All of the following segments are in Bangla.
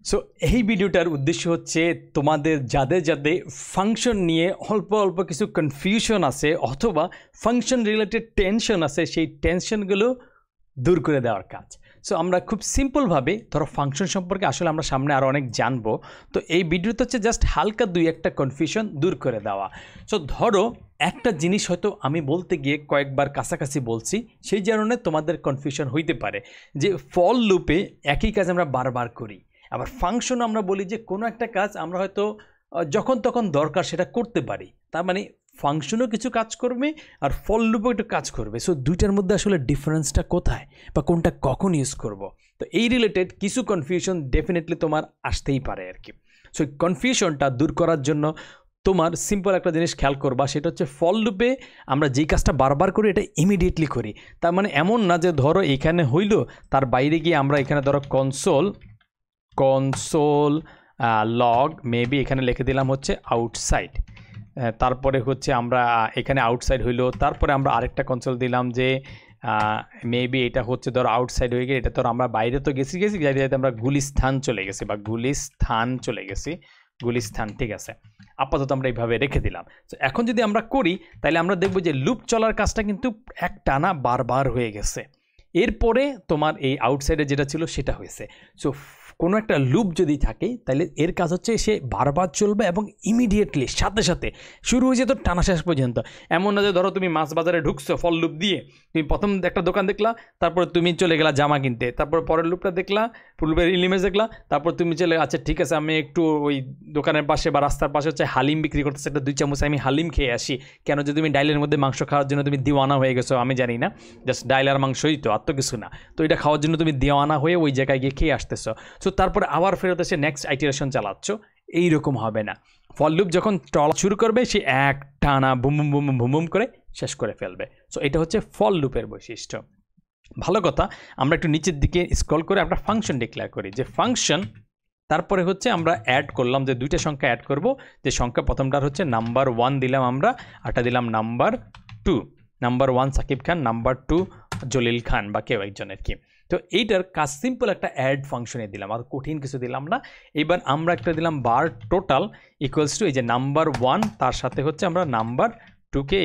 সো এই ভিডিওটার উদ্দেশ্য হচ্ছে তোমাদের যাদের যাদের ফাংশন নিয়ে অল্প অল্প কিছু কনফিউশন আছে অথবা ফাংশন রিলেটেড টেনশন আছে, সেই টেনশনগুলো দূর করে দেওয়ার কাজ। সো আমরা খুব সিম্পলভাবে ধরো ফাংশন সম্পর্কে আসলে আমরা সামনে আরও অনেক জানবো, তো এই ভিডিওতে হচ্ছে জাস্ট হালকা দুই একটা কনফিউশন দূর করে দেওয়া। সো ধরো একটা জিনিস হয়তো আমি বলতে গিয়ে কয়েকবার কাছাকাছি বলছি, সেই কারণে তোমাদের কনফিউশন হইতে পারে যে ফল লুপে একই কাজ আমরা বারবার করি। আবার ফাংশন আমরা বলি যে কোনো একটা কাজ আমরা হয়তো যখন তখন দরকার সেটা করতে পারি, তার মানে ফাংশনও কিছু কাজ করবে আর ফল লুপও একটু কাজ করবে। সো দুইটার মধ্যে আসলে ডিফারেন্সটা কোথায় বা কোনটা কখন ইউজ করব, তো এই রিলেটেড কিছু কনফিউশন ডেফিনেটলি তোমার আসতেই পারে আর কি। সো এই কনফিউশনটা দূর করার জন্য তোমার সিম্পল একটা জিনিস খেয়াল করবা, সেটা হচ্ছে ফল লুপে আমরা যেই কাজটা বারবার করি এটা ইমিডিয়েটলি করি। তার মানে এমন না যে ধরো এখানে হইল, তার বাইরে গিয়ে আমরা এখানে ধরো কনসোল লগ মেবি এখানে লিখে দিলাম হচ্ছে আউটসাইড, তারপরে হচ্ছে আমরা এখানে আউটসাইড হইলো, তারপরে আমরা আরেকটা কনসোল দিলাম যে মেবি এটা হচ্ছে ধরো আউটসাইড হয়ে গেলে, এটা ধরো আমরা বাইরে তো গেছি যাইতে যাইতে আমরা গুলিস্থান চলে গেছি বা গুলিস্থান, ঠিক আছে, আপাতত আমরা এইভাবে রেখে দিলাম। তো এখন যদি আমরা করি তাহলে আমরা দেখব যে লুপ চলার কাজটা কিন্তু এক টানা বারবার হয়ে গেছে। এরপরে তোমার এই আউটসাইডে যেটা ছিল সেটা হয়েছে। সো কোনো একটা লুপ যদি থাকে তাহলে এর কাজ হচ্ছে সে বারবার চলবে এবং ইমিডিয়েটলি সাথে সাথে শুরু হয়ে যেত টানা শেষ পর্যন্ত। এমন না যে ধরো তুমি মাছ বাজারে ঢুকছো ফল লুপ দিয়ে, তুমি প্রথম একটা দোকান দেখলা, তারপর তুমি চলে গেলা জামা কিনতে, তারপর পরের লুপটা দেখলা, লুপের ইলিমেজ দেখলা, তারপর তুমি চলে আচ্ছা ঠিক আছে আমি একটু ওই দোকানের পাশে বা রাস্তার পাশে হচ্ছে হালিম বিক্রি করতেছে, একটা 2 চামচ আমি হালিম খেয়ে আসি। কেন যে তুমি ডাইলের মধ্যে মাংস খাওয়ার জন্য তুমি দিওয়ানা হয়ে গেছো আমি জানি না, জাস্ট ডাইল আর মাংসই তো, আর তো কিছু না। তো এটা খাওয়ার জন্য তুমি দিওয়ানা হয়ে ওই জায়গায় গিয়ে খেয়ে আসতেছো। সো তারপরে আবার ফেরত এসে নেক্সট আইটারেশন চালাচ্ছ, এইরকম হবে না। ফল লুপ যখন চলা শুরু করবে সে এক টানা boom boom boom boom boom করে শেষ করে ফেলবে। সো এটা হচ্ছে ফল লুপের বৈশিষ্ট্য। ভালো কথা, আমরা একটু নিচের দিকে স্ক্রল করে আমরা ফাংশন ডিক্লেয়ার করি যে ফাংশন, তারপরে হচ্ছে আমরা অ্যাড করলাম যে দুইটা সংখ্যা অ্যাড করব, যে সংখ্যা প্রথমটার হচ্ছে নাম্বার 1 দিলাম আমরা, আরটা দিলাম number 2, number 1 Shakib Khan, number 2 Jalil খান বা কেউ একজনের কি। তো এইটার কাজ সিম্পল একটা অ্যাড ফাংশনে দিলাম, আর কঠিন কিছু দিলাম না। এবার আমরা একটা দিলাম বার টোটাল ইকুয়ালস টু এই যে নাম্বার 1 তার সাথে হচ্ছে আমরা নাম্বার 2কে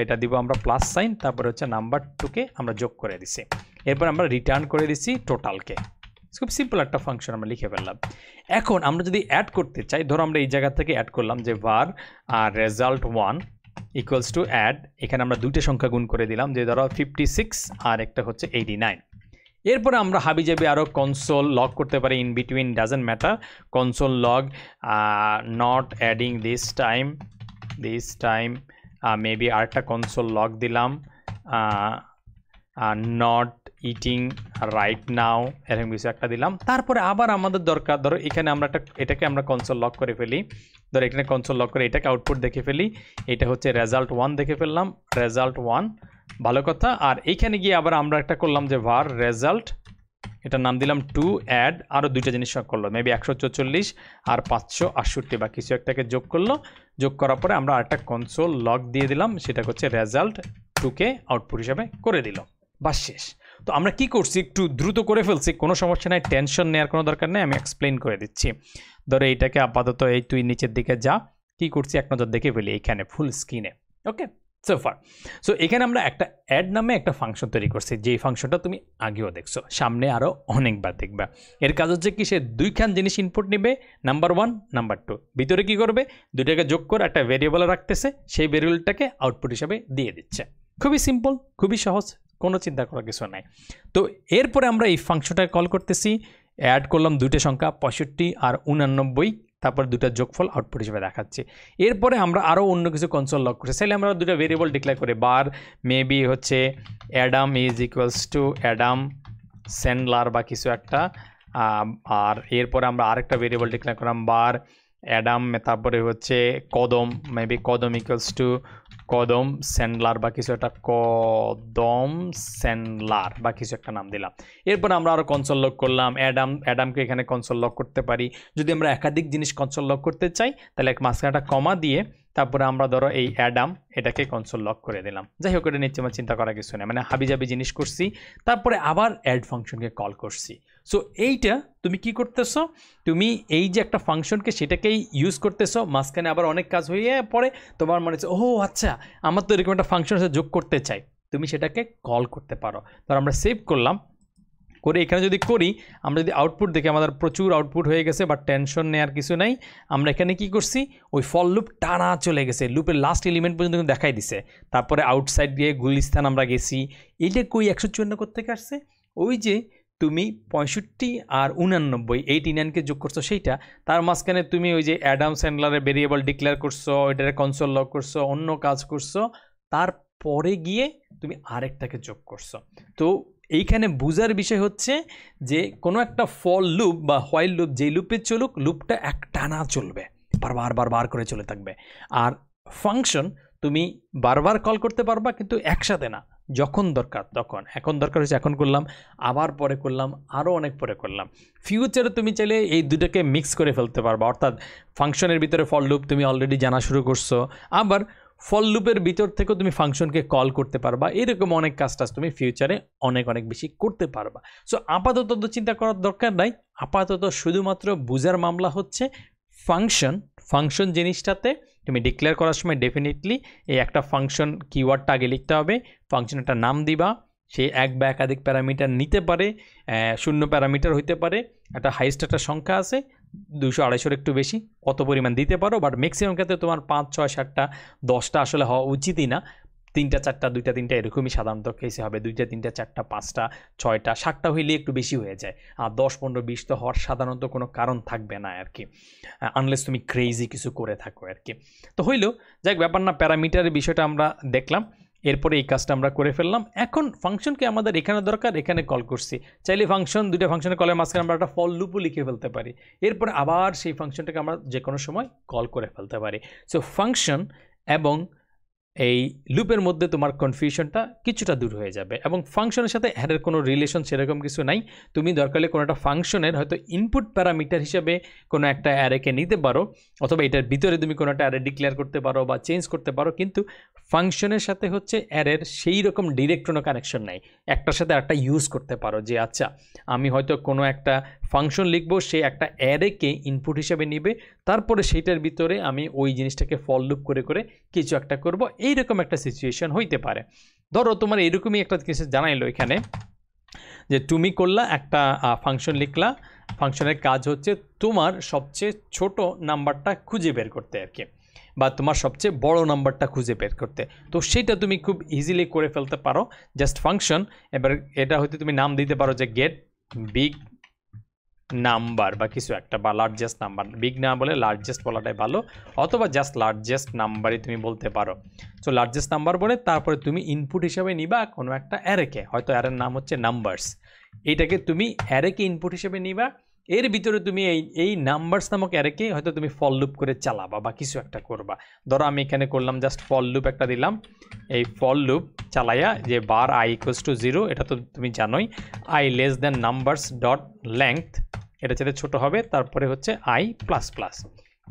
এটা দিব আমরা প্লাস সাইন, তারপরে হচ্ছে নাম্বার 2কে আমরা যোগ করে দিছি, এরপর আমরা রিটার্ন করে দিছি টোটালকে। খুব সিম্পল একটা ফাংশন আমরা লিখে ফেললাম। এখন আমরা যদি অ্যাড করতে চাই, ধরো আমরা এই জায়গা থেকে অ্যাড করলাম যে var result 1 equals to add, এখানে আমরা দুইটা সংখ্যা গুণ করে দিলাম, যে ধরো 56 আর একটা হচ্ছে 89। এরপরে আমরা হাবি যাবি আরও কনসোল লগ করতে পারি, in between doesn't matter, console log not adding this time maybe আরেকটা কনসোল লগ দিলাম নট ইটিং রাইট নাও, এরকম কিছু একটা দিলাম। তারপরে আবার আমাদের দরকার ধরো এখানে আমরা এটাকে আমরা কনসোল লক করে ফেলি, ধরো এখানে কনসোল লক করে এটাকে আউটপুট দেখে ফেলি, এটা হচ্ছে রেজাল্ট 1 দেখে ফেললাম, রেজাল্ট 1 ভালো কথা। আর এইখানে গিয়ে আবার আমরা একটা করলাম যে var রেজাল্ট, এটার নাম দিলাম 2 অ্যাড, আরও দুইটা জিনিস করলো মেবি 144 আর 568 বা কিছু একটাকে যোগ করলো, যোগ করার পরে আমরা আরেকটা কনসোল লক দিয়ে দিলাম, সেটা হচ্ছে রেজাল্ট 2কে আউটপুট হিসাবে করে দিল, বাস শেষ। তো আমরা কি করছি একটু দ্রুত করে ফেলছি, কোনো সমস্যা নাই, টেনশন নেওয়ার কোনো দরকার নেই, আমি এক্সপ্লেন করে দিচ্ছি। ধরো এইটাকে আপাতত এই তুই নিচের দিকে যা, কি করছি এক নজর দেখে ফেলি এইখানে ফুল স্ক্রিনে। ওকে সোফার। সো এখানে আমরা একটা অ্যাড নামে একটা ফাংশন তৈরি করছি, যেই ফাংশনটা তুমি আগেও দেখছো, সামনে আরও অনেকবার দেখবা। এর কাজ হচ্ছে কি, সে দুইখান জিনিস ইনপুট নেবে, নাম্বার 1 নাম্বার 2, ভিতরে কি করবে দুইটাকে যোগ করে একটা ভেরিয়েবল রাখতেছে, সেই ভেরিয়েবলটাকে আউটপুট হিসাবে দিয়ে দিচ্ছে। খুবই সিম্পল, খুবই সহজ, কোনো চিন্তা করার কিছু নাই। তো এরপরে আমরা এই ফাংশনটা কল করতেছি, অ্যাড করলাম দুইটা সংখ্যা 65 আর 89, তারপর দুটা যোগফল আউটপুট হিসেবে দেখাচ্ছি। এরপরে আমরা আরও অন্য কিছু কনসোল লক করছি, তাহলে আমরা দুটো ভেরিয়েবল ডিক্লেয়ার করে বার মেবি হচ্ছে Adam is equals to Adam Sandler বা কিছু একটা, আর এরপরে আমরা আরেকটা ভেরিয়েবল ডিক্লেয়ার করলাম বার অ্যাডাম, তারপরে হচ্ছে কদম, মেবি কদম ইকুয়ালস টু কদম স্যান্ডলার বা কিছু একটা, কদম স্যান্ডলার বা কিছু একটা নাম দিলাম। এরপর আমরা আরও কনসোল লক করলাম অ্যাডামকে এখানে কনসোল লক করতে পারি। যদি আমরা একাধিক জিনিস কনসোল লক করতে চাই তাহলে মাঝখানে একটা কমা দিয়ে তারপরে আমরা ধরো এই অ্যাডাম এটাকে কনসোল লক করে দিলাম। যাই হোক, এটা নিচ্ছে আমার চিন্তা করার কিছু নেই, মানে হাবিজাবি জিনিস করছি। তারপরে আবার অ্যাড ফাংশনকে কল করছি। সো এইটা তুমি কি করতেছো, তুমি এই যে একটা ফাংশনকে সেটাকেই ইউজ করতেছো, মাঝখানে আবার অনেক কাজ হয়ে পরে তোমার মনে হচ্ছে ও আচ্ছা আমার তো এরকম একটা ফাংশন যোগ করতে চাই, তুমি সেটাকে কল করতে পারো। ধর আমরা সেভ করলাম, করে এখানে যদি করি, আমরা যদি আউটপুট দেখি আমাদের প্রচুর আউটপুট হয়ে গেছে, বাট টেনশন নেওয়ার কিছু নাই। আমরা এখানে কি করছি, ওই ফল লুপ টানা চলে গেছে, লুপের লাস্ট এলিমেন্ট পর্যন্ত দেখাই দিছে। তারপরে আউটসাইড দিয়ে গুলিস্তান আমরা গেছি। এইটা কই 154 করতে আসছে, ওই যে তুমি 65 আর 89 89কে যোগ করছো সেইটা, তার মাঝখানে তুমি ওই যে অ্যাডাম স্যান্ডলারের ভেরিয়েবল ডিক্লেয়ার করছো, ওইটারে কনসোল লক করছো, অন্য কাজ করছো, তারপরে গিয়ে তুমি আরেকটাকে যোগ করছো। তো এইখানে বুঝার বিষয় হচ্ছে যে কোনো একটা ফল লুপ বা হোয়াইল লুপ যেই লুপে চলুক, লুপটা একটানা চলবে, বারবার করে চলে থাকবে। আর ফাংশন তুমি বারবার কল করতে পারবা, কিন্তু একসাথে না, যখন দরকার তখন। এখন দরকার হচ্ছে এখন করলাম, আবার পরে করলাম, আরও অনেক পরে করলাম। ফিউচারে তুমি চাইলে এই দুটাকে মিক্স করে ফেলতে পারবা, অর্থাৎ ফাংশনের ভিতরে ফল লুপ তুমি অলরেডি জানা শুরু করছো, আবার ফল লুপের ভিতর থেকেও তুমি ফাংশনকে কল করতে পারবা। এরকম অনেক কাজ তুমি ফিউচারে অনেক বেশি করতে পারবা। সো আপাতত তো চিন্তা করার দরকার নাই, আপাতত শুধুমাত্র বুঝার মামলা হচ্ছে ফাংশন জিনিসটাতে তুমি ডিক্লেয়ার করার সময় ডেফিনেটলি এই একটা ফাংশন কিওয়ার্ডটা আগে লিখতে হবে, ফাংশনটা নাম দিবা, সে এক বা একাধিক প্যারামিটার নিতে পারে, 0 প্যারামিটার হইতে পারে, একটা হাইস্ট একটা সংখ্যা আছে 200-250 একটু বেশি, কত পরিমাণ দিতে পারো, বাট ম্যাক্সিমাম ক্ষেত্রে তোমার 5, 6, 7টা 10টা আসলে হওয়া উচিতই না। 3টা 4টা 2টা 3টা এরকমই সাধারণত কেসে হবে, 2টা 3টা 4টা 5টা 6টা 7টা হইলে একটু বেশি হয়ে যায়। আর 10, 15, 20 তো হওয়ার সাধারণত কোনো কারণ থাকবে না আর কি, আনলেস তুমি ক্রেজি কিছু করে থাকো আর কি। তো হইলো, যাই ব্যাপার না, প্যারামিটারের বিষয়টা আমরা দেখলাম, এরপরে এই কাজটা আমরা করে ফেললাম। এখন ফাংশনকে আমাদের এখানে দরকার, এখানে কল করছি, চাইলে দুইটা ফাংশনের কলের মাঝখানে আমরা একটা ফল লুপও লিখে ফেলতে পারি, এরপরে আবার সেই ফাংশনটাকে আমরা যে কোনো সময় কল করে ফেলতে পারি। সো ফাংশন এবং এই লুপের মধ্যে তোমার কনফিউশনটা কিছুটা দূর হয়ে যাবে, এবং ফাংশনের সাথে অ্যারের কোনো রিলেশন সেরকম কিছু নাই। তুমি দরকার হলে কোনো একটা ফাংশনের হয়তো ইনপুট প্যারামিটার হিসেবে কোনো একটা অ্যারেকে নিতে পারো, অথবা এটার ভিতরে তুমি কোনো একটা অ্যারে ডিক্লেয়ার করতে পারো বা চেঞ্জ করতে পারো, কিন্তু ফাংশনের সাথে হচ্ছে অ্যারের সেই রকম ডিরেক্ট কোনো কানেকশন নাই। একটার সাথে একটা ইউজ করতে পারো, যে আচ্ছা আমি হয়তো কোনো একটা ফাংশন লিখবো, সে একটা অ্যারেকে ইনপুট হিসেবে নিবে, তারপরে সেইটার ভিতরে আমি ওই জিনিসটাকে ফল লুপ করে কিছু একটা করব, এইরকম একটা সিচুয়েশন হইতে পারে। ধরো তোমার এরকমই একটা কিছু জানাইলো এখানে, যে তুমি করলা একটা ফাংশন লিখলা, ফাংশনের কাজ হচ্ছে তোমার সবচেয়ে ছোট নাম্বারটা খুঁজে বের করতে আর কি, বা তোমার সবচেয়ে বড় নাম্বারটা খুঁজে বের করতে। তো সেটা তুমি খুব ইজিলি করে ফেলতে পারো, জাস্ট ফাংশন। এবার এটা হয়তো তুমি নাম দিতে পারো যে গেট বিগ নাম্বার বা কিছু একটা, বা লার্জেস্ট নাম্বার, বিগ না বলে লার্জেস্ট বলাটাই ভালো, অথবা জাস্ট লার্জেস্ট নাম্বারই তুমি বলতে পারো। সো লার্জেস্ট নাম্বার বলে তারপরে তুমি ইনপুট হিসাবে নিবা কোনো একটা অ্যারেকে, হয়তো অ্যারের নাম হচ্ছে নাম্বারস, এইটাকে তুমি অ্যারেকে ইনপুট হিসেবে নিবা, এর ভিতরে তুমি এই নাম্বারস নামক অ্যারেকে হয়তো তুমি ফল লুপ করে চালাবা বা কিছু একটা করবা। ধরো আমি এখানে করলাম জাস্ট ফল লুপ একটা দিলাম, এই ফল লুপ চালাইয়া যে বার i = 0, এটা তো তুমি জানোই, i less than numbers dot length, এটা চাইতে ছোট হবে, তারপরে হচ্ছে i++,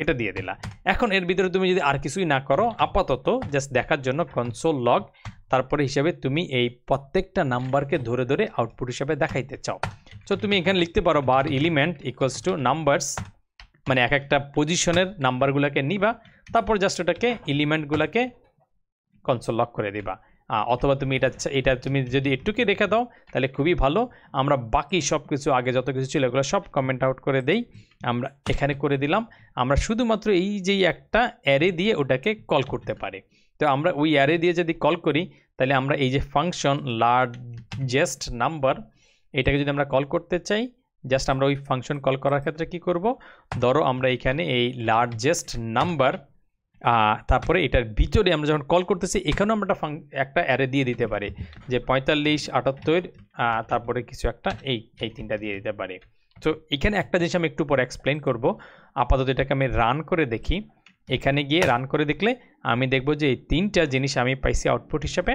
এটা দিয়ে দিলা। এখন এর ভিতরে তুমি যদি আর কিছুই না করো, আপাতত জাস্ট দেখার জন্য কনসোল লগ, তারপরে হিসাবে তুমি এই প্রত্যেকটা নাম্বারকে ধরে ধরে আউটপুট হিসাবে দেখাইতে চাও। সো তুমি এখানে লিখতে পারো বার এলিমেন্ট ইকুয়ালস টু নাম্বারস, মানে এক একটা পজিশনের নাম্বারগুলোকে নিবা, তারপর জাস্ট ওটাকে এলিমেন্টগুলোকে কনসোল লক করে দিবা। অথবা তুমি এটা তুমি যদি একটুকে রেখে দাও তাহলে খুবই ভালো। আমরা বাকি সব কিছু আগে যত কিছু ছিল এগুলো সব কমেন্ট আউট করে দেই, আমরা এখানে করে দিলাম। আমরা শুধুমাত্র এই যে একটা অ্যারে দিয়ে ওটাকে কল করতে পারি। তো আমরা ওই অ্যারে দিয়ে যদি কল করি তাহলে আমরা এই যে ফাংশন লার্জেস্ট নাম্বার, এটাকে যদি আমরা কল করতে চাই, জাস্ট আমরা ওই ফাংশন কল করার ক্ষেত্রে কি করব, ধরো আমরা এখানে এই লার্জেস্ট নাম্বার, তারপরে এটার ভিতরে আমরা যখন কল করতেছি এখানেও আমরা একটা অ্যারে দিয়ে দিতে পারি, যে 45, 78, তারপরে কিছু একটা এই তিনটা দিয়ে দিতে পারি। তো এখানে একটা জিনিস আমি একটু পরে এক্সপ্লেন করব, আপাতত এটাকে আমি রান করে দেখি। এখানে গিয়ে রান করে দেখলে আমি দেখব যে এই তিনটা জিনিস আমি পাইছি আউটপুট হিসাবে।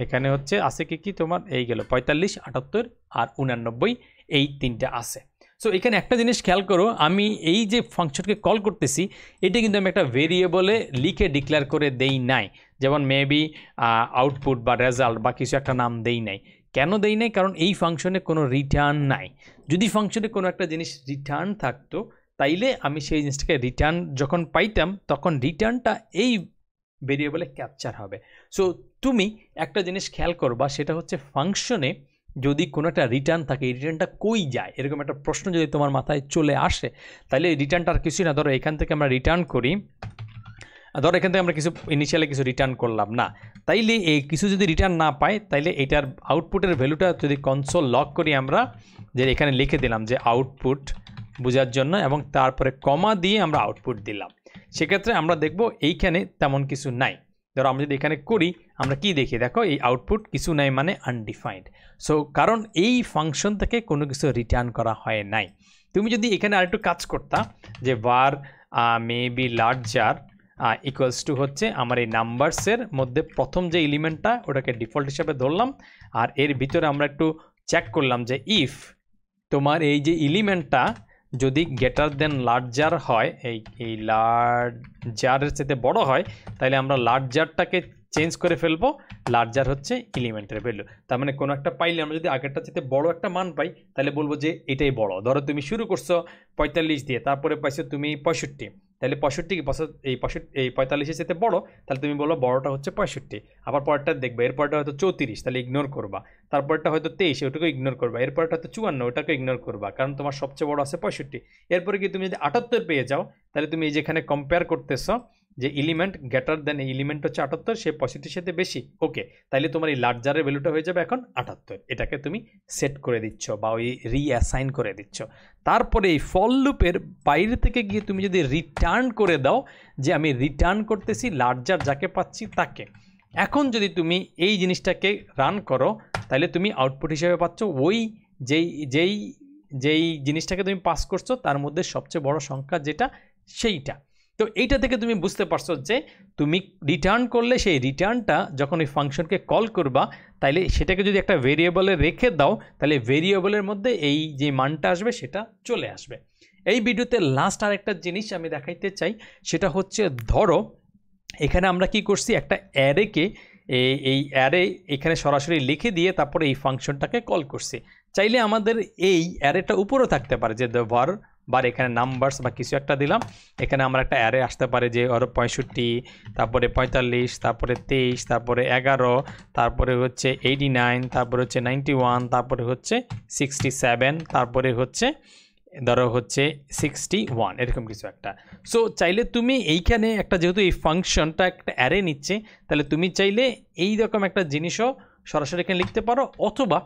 এখানে হচ্ছে আছে কি তোমার এই গেল 45, 78 আর 89, এই তিনটা আছে। সো এখানে একটা জিনিস খেয়াল করো, আমি এই যে ফাংশনকে কল করতেছি এটা কিন্তু আমি একটা ভেরিয়েবলে লিখে ডিক্লেয়ার করে দেই নাই, যেমন মেবি আউটপুট বা রেজাল্ট বা কিছু একটা নাম দেই নাই। কেন দেই নাই? কারণ এই ফাংশনে কোনো রিটার্ন নাই। যদি ফাংশনে কোনো একটা জিনিস রিটার্ন থাকতো তাইলে আমি সেই জিনিসটাকে রিটার্ন যখন পাইতাম তখন রিটার্নটা এই ভেরিয়েবলে ক্যাপচার হবে। সো তুমি একটা জিনিস খেয়াল করবা, সেটা হচ্ছে ফাংশনে যদি কোনো একটা রিটার্ন থাকে, এই রিটার্নটা কই যায়, এরকম একটা প্রশ্ন যদি তোমার মাথায় চলে আসে, তাহলে এই রিটার্নটা আর কিছুই না। ধরো এখান থেকে আমরা রিটার্ন করি, ধরো এখান থেকে আমরা কিছু ইনিশিয়ালি কিছু রিটার্ন করলাম না, তাইলে এই কিছু যদি রিটার্ন না পাই তাইলে এটার আউটপুটের ভ্যালুটা যদি কনসোল লক করি আমরা, যে এখানে লিখে দিলাম যে আউটপুট বোঝার জন্য এবং তারপরে কমা দিয়ে আমরা আউটপুট দিলাম, সেক্ষেত্রে আমরা দেখব এইখানে তেমন কিছু নাই। ধরো আমরা যদি এখানে করি আমরা কি দেখি, দেখো এই আউটপুট কিছু নাই মানে আনডিফাইন্ড। সো কারণ এই ফাংশন থেকে কোনো কিছু রিটার্ন করা হয় নাই। তুমি যদি এখানে আরেকটু কাজ করতা যে var maybe larger equals to হচ্ছে আমার এই নাম্বারসের মধ্যে প্রথম যে এলিমেন্টটা ওটাকে ডিফল্ট হিসাবে ধরলাম, আর এর ভিতরে আমরা একটু চেক করলাম যে ইফ তোমার এই যে এলিমেন্টটা যদি গ্রেটার দেন লার্জার হয়, এই লার্জারের সাথে বড় হয়, তাহলে আমরা লার্জারটাকে চেঞ্জ করে ফেলবো, লার্জার হচ্ছে এলিমেন্টের ভ্যালু। তার মানে কোনো একটা পাইলে আমরা যদি আগেরটার সাথে বড় একটা মান পাই তাহলে বলবো যে এটাই বড়। ধরো তুমি শুরু করছো 45 দিয়ে, তারপরে পাইছো তুমি 65, তাহলে 65 কি এই 45-এর সাথে বড়, তাহলে তুমি বলো বড়টা হচ্ছে 65। আবার পরেরটা দেখবে, এরপরটা হয়তো 34, তাহলে ইগনোর করবা। তারপরটা হয়তো 23, ওটাকে ইগনোর করবা। এরপরটা হয়তো 54, ওটাকে ইগনোর করবা, কারণ তোমার সবচেয়ে বড় আছে 65। এরপরে কি তুমি যদি 78 পেয়ে যাও, তাহলে তুমি এই যেখানে কম্পেয়ার করতেছো যে এলিমেন্ট গ্রেটার দেন এই এলিমেন্ট হচ্ছে 78, সে 65-এর সাথে বেশি, ওকে, তাইলে তোমার এই লার্জারের ভ্যালুটা হয়ে যাবে এখন 78। এটাকে তুমি সেট করে দিচ্ছ বা ওই রিঅ্যাসাইন করে দিচ্ছ। তারপরে এই ফল লুপের বাইরে থেকে গিয়ে তুমি যদি রিটার্ন করে দাও যে আমি রিটার্ন করতেছি লার্জার যাকে পাচ্ছি তাকে, এখন যদি তুমি এই জিনিসটাকে রান করো তাহলে তুমি আউটপুট হিসেবে পাচ্ছ ওই যেই জিনিসটাকে তুমি পাস করছো তার মধ্যে সবচেয়ে বড় সংখ্যা যেটা সেইটা। তো এইটা থেকে তুমি বুঝতে পারছো যে তুমি রিটার্ন করলে সেই রিটার্নটা যখন ওই ফাংশনকে কল করবা তাহলে সেটাকে যদি একটা ভেরিয়েবলে রেখে দাও তাহলে ভেরিয়েবলের মধ্যে এই যে মানটা আসবে সেটা চলে আসবে। এই ভিডিওতে লাস্ট আরেকটা জিনিস আমি দেখাইতে চাই, সেটা হচ্ছে ধরো এখানে আমরা কি করছি, একটা অ্যারেকে এই অ্যারে এখানে সরাসরি লিখে দিয়ে তারপরে এই ফাংশনটাকে কল করছি। চাইলে আমাদের এই অ্যারেটা উপরেও থাকতে পারে যে var বার এখানে নাম্বারস বা কিছু একটা দিলাম, এখানে আমরা একটা অ্যারে আসতে পারে যে ওর 65, তারপরে 45, তারপরে 23, তারপরে 11, তারপরে হচ্ছে 89, তারপরে হচ্ছে 91, তারপরে হচ্ছে 67, তারপরে হচ্ছে ধরো হচ্ছে 61, এরকম কিছু একটা। সো চাইলে তুমি এইখানে একটা, যেহেতু এই ফাংশনটা একটা অ্যারে নিচ্ছে, তাহলে তুমি চাইলে এই রকম একটা জিনিসও সরাসরি এখানে লিখতে পারো, অথবা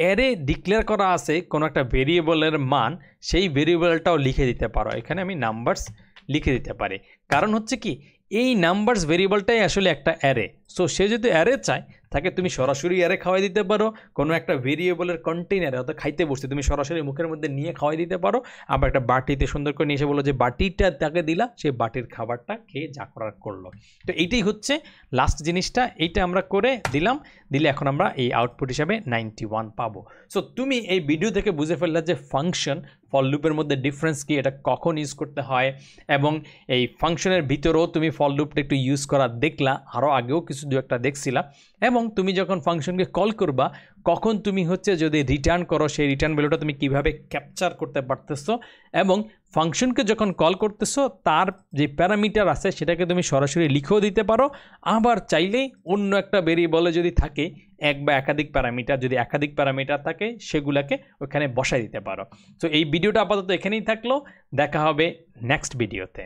অ্যারে ডিক্লেয়ার করা আছে কোনো একটা ভেরিয়েবলের মান, সেই ভেরিয়েবলটাও লিখে দিতে পারো। এখানে আমি নাম্বারস লিখে দিতে পারি, কারণ হচ্ছে কি এই নাম্বারস ভেরিয়েবলটাই আসলে একটা অ্যারে। সো সে যদি অ্যারে চায় তাকে তুমি সরাসরি অ্যারে খাওয়াই দিতে পারো, কোনো একটা ভেরিয়েবলের কন্টেইনারে অর্থাৎ খাইতে বসতে তুমি সরাসরি মুখের মধ্যে নিয়ে খাওয়াই দিতে পারো, আবার একটা বাটিতে সুন্দর করে নিয়ে এসে বলো যে বাটিটা তাকে দিলা, সেই বাটির খাবারটা খেয়ে যা করার করলো। তো এইটাই হচ্ছে লাস্ট জিনিসটা, এইটা আমরা করে দিলে এখন আমরা এই আউটপুট হিসাবে 91 পাবো। সো তুমি এই ভিডিও থেকে বুঝে ফেললে যে ফাংশন ফর লুপের মধ্যে ডিফারেন্স কি, এটা কখন ইউজ করতে হয়, এবং এই ফাংশনের ভিতরেও তুমি ফর লুপটা একটু ইউজ করা দেখলা, আরও আগেও কিছু দু একটা দেখছিলা, এবং তুমি যখন ফাংশনকে কল করবা কখন তুমি হচ্ছে যদি রিটার্ন করো সেই রিটার্ন ভ্যালুটা তুমি কিভাবে ক্যাপচার করতে পারতেছো, এবং ফাংশনকে যখন কল করতেছো তার যে প্যারামিটার আছে সেটাকে তুমি সরাসরি লিখেও দিতে পারো, আবার চাইলেই অন্য একটা ভেরিয়েবলে যদি থাকে এক বা একাধিক প্যারামিটার, যদি একাধিক প্যারামিটার থাকে সেগুলোকে ওখানে বসাই দিতে পারো। তো এই ভিডিওটা আপাতত এখানেই থাকলো, দেখা হবে নেক্সট ভিডিওতে।